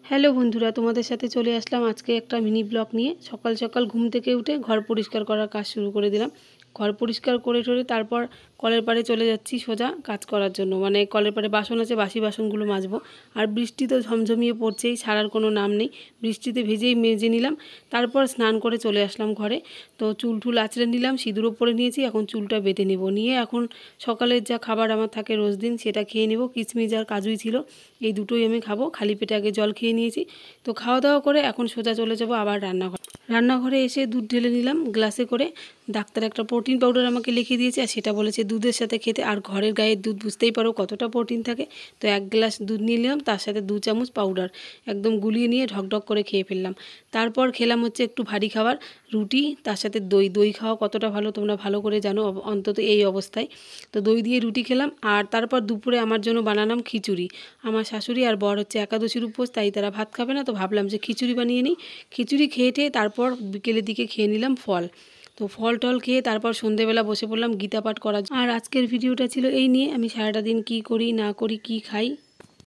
Hello বন্ধুরা, তোমাদের সাথে চলে আসলাম আজকে একটা মিনি ব্লগ নিয়ে। সকাল সকাল ঘুম থেকে উঠে ঘর পরিষ্কার করার কাজ শুরু করে দিলাম। ঘর পরিষ্কার করে টরে তারপর কলের পাড়ে চলে যাচ্ছি সোজা কাজ করার জন্য। মানে কলের পাড়ে বাসন আছে, বাসি বাসনগুলো মাজবো। আর বৃষ্টি তো ঝমঝমিয়ে পড়ছেই, ছাড়ার কোনো নাম নেই। বৃষ্টিতে ভেজেই মেজে নিলাম, তারপর স্নান করে চলে আসলাম ঘরে। তো চুল টুল আঁচড়ে নিলাম, সিঁদুরও পরে নিয়েছি, এখন চুলটা বেঁধে নেব। নিয়ে এখন সকালের যা খাবার আমার থাকে রোজ দিন সেটা খেয়ে নেব। কিশমিশ আর কাজুই ছিল, এই দুটোই আমি খাবো। খালি পেটে আগে জল খেয়ে নিয়েছি। তো খাওয়া দাওয়া করে এখন সোজা চলে যাব আবার রান্নাঘরে এসে দুধ ঢেলে নিলাম গ্লাসে করে। ডাক্তার একটা প্রোটিন পাউডার আমাকে লিখে দিয়েছে, আর সেটা বলেছে দুধের সাথে খেতে। আর ঘরের গায়ের দুধ বুঝতেই পারো কতটা প্রোটিন থাকে। তো 1 গ্লাস দুধ নিয়ে নিলাম, তার সাথে 2 চামচ পাউডার একদম গুলিয়ে নিয়ে ঢকঢক করে খেয়ে ফেললাম। তারপর খেলাম হচ্ছে একটু ভারী খাবার, রুটি, তার সাথে দই। দই খাওয়া কতটা ভালো তোমরা ভালো করে জানো, অন্তত এই অবস্থায়। তো দই দিয়ে রুটি খেলাম। আর তারপর দুপুরে আমার জন্য বানালাম খিচুড়ি। আমার শাশুড়ি আর বর হচ্ছে একাদশীর উপোস, তাই তারা ভাত খাবে না। তো ভাবলাম যে খিচুড়ি বানিয়ে নিই। খিচুড়ি খেয়ে টেয়ে তারপর বিকেলের দিকে খেয়ে নিলাম ফল। তো ফল টল খেয়ে তারপর সন্ধেবেলা বসে পড়লাম গীতা পাঠ করার। আর আজকের ভিডিওটা ছিল এই নিয়ে, আমি সারাটা দিন কী করি না করি, কী খাই